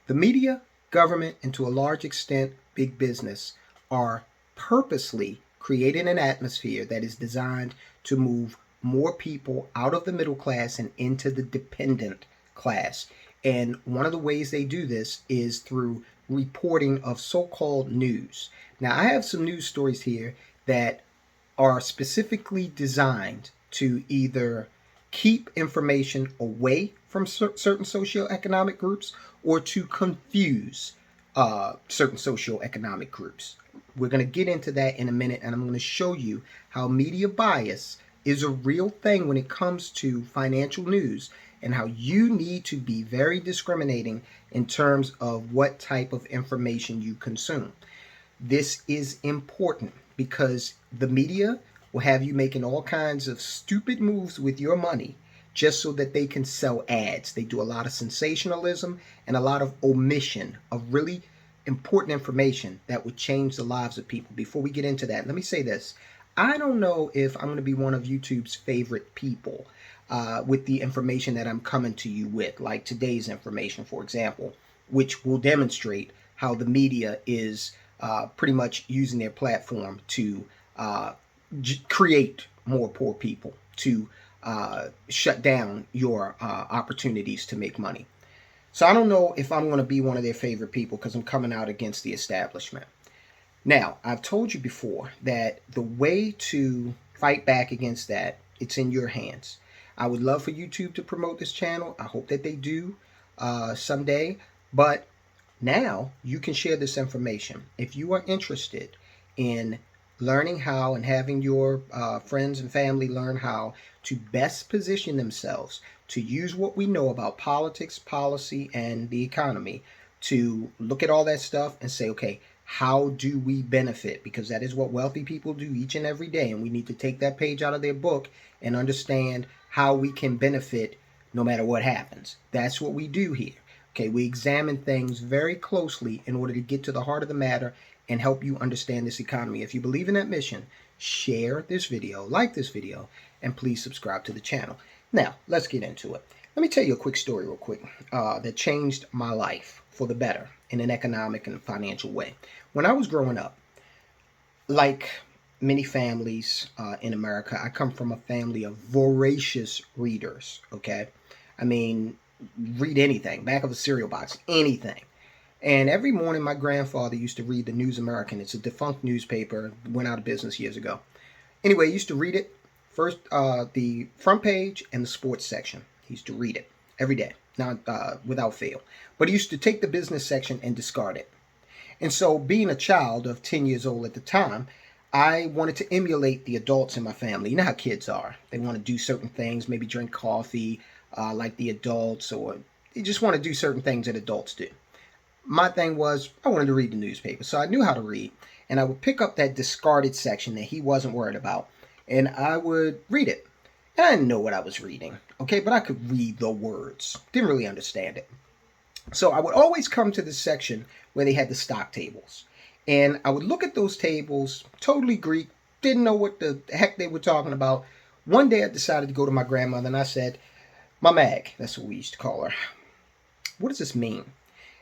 The media, government, and to a large extent, big business are purposely creating an atmosphere that is designed to move more people out of the middle class and into the dependent class. And one of the ways they do this is through reporting of so-called news. Now, I have some news stories here that are specifically designed to either keep information away from certain socioeconomic groups or to confuse certain socioeconomic groups. We're going to get into that in a minute, and I'm going to show you how media bias is a real thing when it comes to financial news and how you need to be very discriminating in terms of what type of information you consume. This is important because the media will have you making all kinds of stupid moves with your money just so that they can sell ads. They do a lot of sensationalism and a lot of omission of really important information that would change the lives of people. Before we get into that, let me say this. I don't know if I'm going to be one of YouTube's favorite people with the information that I'm coming to you with, like today's information, for example, which will demonstrate how the media is pretty much using their platform to create more poor people, to shut down your opportunities to make money. So I don't know if I'm going to be one of their favorite people because I'm coming out against the establishment. Now, I've told you before that the way to fight back against that, it's in your hands. I would love for YouTube to promote this channel. I hope that they do someday. But now you can share this information. If you are interested in learning how and having your friends and family learn how to best position themselves to use what we know about politics, policy, and the economy to look at all that stuff and say, okay, how do we benefit? Because that is what wealthy people do each and every day. And we need to take that page out of their book and understand how we can benefit no matter what happens. That's what we do here. Okay, we examine things very closely in order to get to the heart of the matter and help you understand this economy. If you believe in that mission, share this video, like this video, and please subscribe to the channel. Now, let's get into it. Let me tell you a quick story real quick that changed my life for the better in an economic and financial way. When I was growing up, like many families in America, I come from a family of voracious readers, okay? I mean, read anything, back of a cereal box, anything. And every morning my grandfather used to read the News American. It's a defunct newspaper, went out of business years ago. Anyway, he used to read it, first the front page and the sports section. He used to read it every day, not without fail. But he used to take the business section and discard it. And so being a child of 10 years old at the time, I wanted to emulate the adults in my family. You know how kids are. They want to do certain things, maybe drink coffee like the adults, or they just want to do certain things that adults do. My thing was I wanted to read the newspaper, so I knew how to read, and I would pick up that discarded section that he wasn't worried about, and I would read it. And I didn't know what I was reading, okay, but I could read the words. Didn't really understand it. So I would always come to this section where they had the stock tables, and I would look at those tables, totally Greek, didn't know what the heck they were talking about. One day I decided to go to my grandmother, and I said, "My mag," that's what we used to call her, "what does this mean?"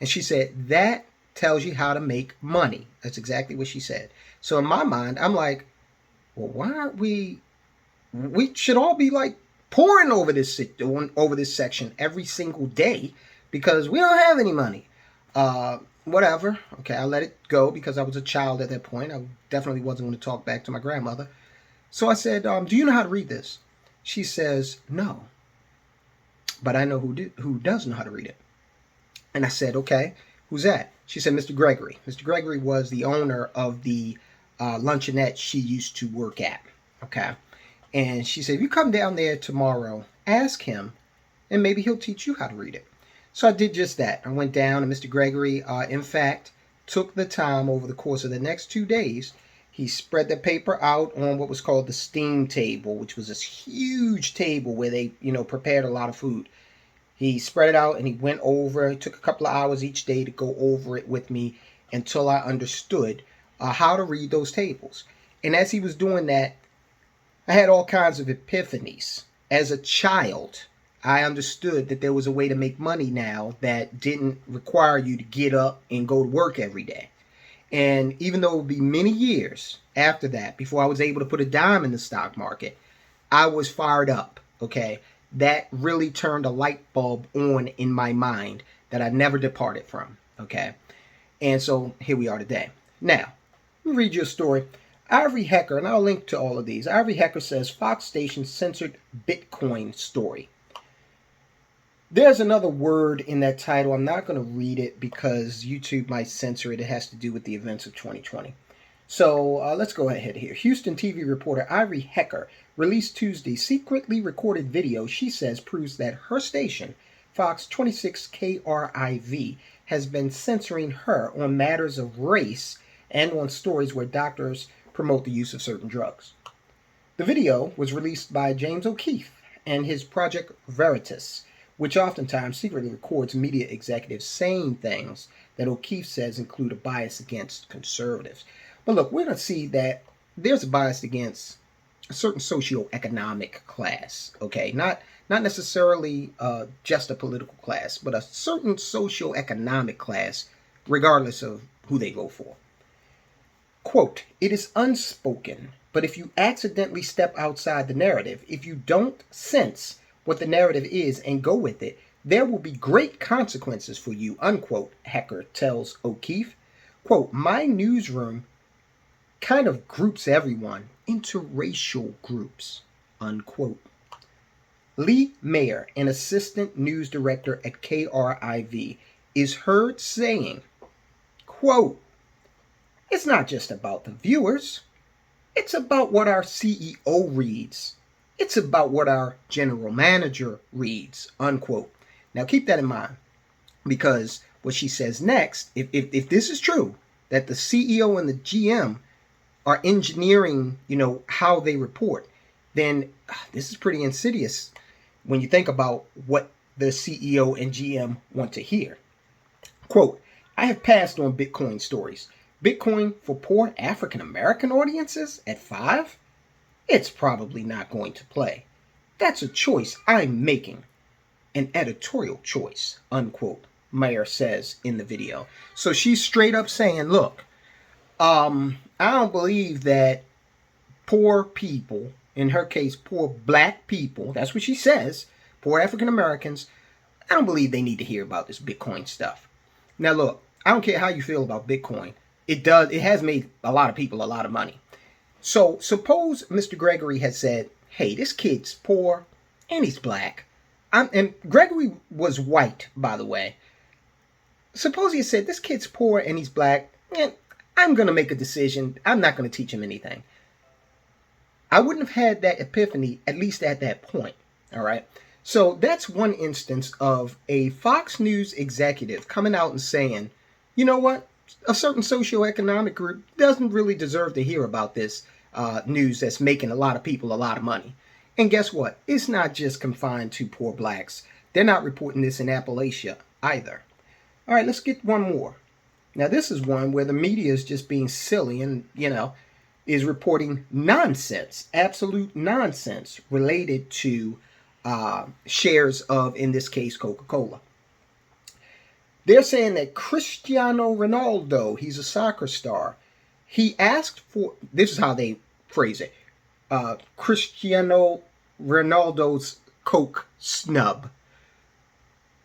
And she said, "That tells you how to make money." That's exactly what she said. So in my mind, I'm like, well, why aren't we should all be like pouring over this section every single day because we don't have any money. Whatever. Okay, I let it go because I was a child at that point. I definitely wasn't going to talk back to my grandmother. So I said, "Do you know how to read this?" She says, "No, but I know who does know how to read it." And I said, "Okay, who's that?" She said, "Mr. Gregory." Mr. Gregory was the owner of the luncheonette she used to work at. Okay. And she said, "If you come down there tomorrow, ask him, and maybe he'll teach you how to read it." So I did just that. I went down, and Mr. Gregory, in fact, took the time over the course of the next 2 days. He spread the paper out on what was called the steam table, which was this huge table where they, prepared a lot of food. He spread it out and he went over. It took a couple of hours each day to go over it with me until I understood how to read those tables. And as he was doing that, I had all kinds of epiphanies. As a child, I understood that there was a way to make money now that didn't require you to get up and go to work every day. And even though it would be many years after that before I was able to put a dime in the stock market, I was fired up. Okay. That really turned a light bulb on in my mind that I never departed from. Okay. And so here we are today. Now, let me read you a story. Ivory Hecker, and I'll link to all of these. Ivory Hecker says Fox station censored Bitcoin story. There's another word in that title. I'm not going to read it because YouTube might censor it. It has to do with the events of 2020. So let's go ahead here. Houston TV reporter Ivory Hecker released Tuesday secretly recorded video she says proves that her station, Fox 26 KRIV, has been censoring her on matters of race and on stories where doctors promote the use of certain drugs. The video was released by James O'Keefe and his Project Veritas, which oftentimes secretly records media executives saying things that O'Keefe says include a bias against conservatives. But look, we're going to see that there's a bias against a certain socio-economic class, okay? Not necessarily just a political class, but a certain socio-economic class, regardless of who they vote for. Quote, it is unspoken, but if you accidentally step outside the narrative, if you don't sense what the narrative is and go with it, there will be great consequences for you, unquote, Hecker tells O'Keefe. Quote, my newsroom kind of groups everyone into racial groups, unquote. Lee Mayer, an assistant news director at KRIV, is heard saying, quote, it's not just about the viewers. It's about what our CEO reads. It's about what our general manager reads, unquote. Now keep that in mind, because what she says next, if this is true, that the CEO and the GM are engineering, how they report, then this is pretty insidious when you think about what the CEO and GM want to hear. Quote, I have passed on Bitcoin stories. Bitcoin for poor African American audiences at 5? It's probably not going to play. That's a choice I'm making. An editorial choice, unquote, Mayer says in the video. So she's straight up saying, look, I don't believe that poor people, in her case, poor black people, that's what she says, poor African Americans, I don't believe they need to hear about this Bitcoin stuff. Now, look, I don't care how you feel about Bitcoin. It has made a lot of people a lot of money. So suppose Mr. Gregory has said, hey, this kid's poor and he's black. And Gregory was white, by the way. Suppose he said, this kid's poor and he's black, and I'm going to make a decision. I'm not going to teach him anything. I wouldn't have had that epiphany, at least at that point. All right. So that's one instance of a Fox News executive coming out and saying, you know what? A certain socioeconomic group doesn't really deserve to hear about this news that's making a lot of people a lot of money. And guess what? It's not just confined to poor blacks. They're not reporting this in Appalachia either. All right, let's get one more. Now, this is one where the media is just being silly and, is reporting nonsense, absolute nonsense related to shares of, in this case, Coca-Cola. They're saying that Cristiano Ronaldo, he's a soccer star, he asked for, this is how they phrase it, Cristiano Ronaldo's Coke snub.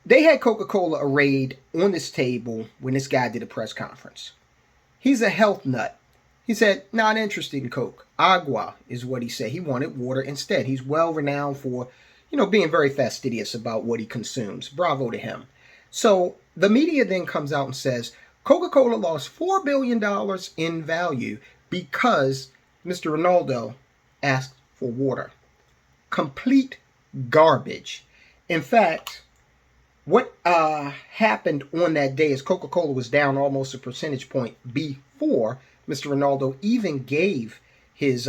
They had Coca-Cola arrayed on this table when this guy did a press conference. He's a health nut. He said, not interested in Coke. Agua is what he said. He wanted water instead. He's well renowned for, being very fastidious about what he consumes. Bravo to him. So the media then comes out and says, Coca-Cola lost $4 billion in value because Mr. Ronaldo asked for water. Complete garbage. In fact, what happened on that day is Coca-Cola was down almost a percentage point before Mr. Ronaldo even gave his,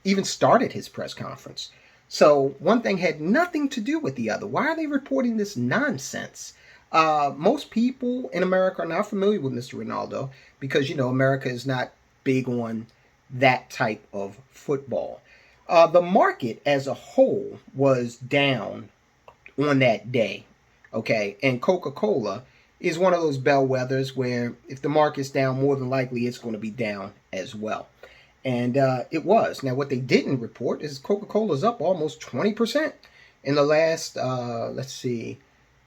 even started his press conference. So one thing had nothing to do with the other. Why are they reporting this nonsense? Most people in America are not familiar with Mr. Ronaldo because, America is not big on that type of football. The market as a whole was down on that day. Okay, and Coca-Cola is one of those bellwethers where if the market's down, more than likely it's going to be down as well. And it was. Now, what they didn't report is Coca-Cola's up almost 20% in the last,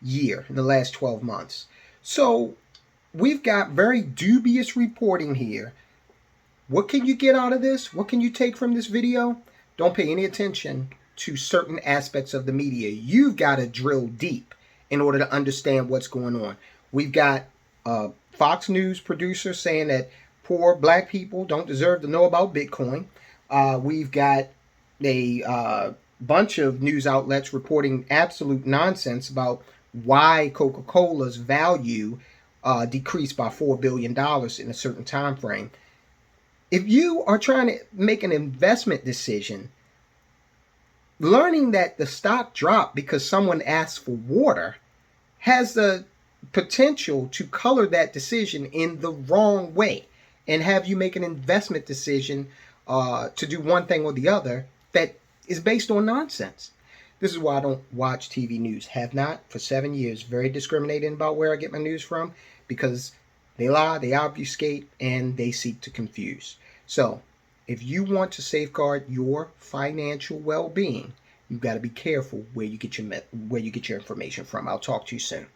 year, in the last 12 months. So we've got very dubious reporting here. What can you get out of this? What can you take from this video? Don't pay any attention to certain aspects of the media. You've got to drill deep in order to understand what's going on. We've got Fox News producer saying that poor black people don't deserve to know about Bitcoin. We've got a bunch of news outlets reporting absolute nonsense about why Coca-Cola's value decreased by $4 billion in a certain time frame. If you are trying to make an investment decision, learning that the stock dropped because someone asked for water has the potential to color that decision in the wrong way and have you make an investment decision to do one thing or the other that is based on nonsense. This is why I don't watch TV news. Have not for 7 years. Very discriminating about where I get my news from because they lie, they obfuscate, and they seek to confuse. So, if you want to safeguard your financial well-being, you've got to be careful where you get your information from. I'll talk to you soon.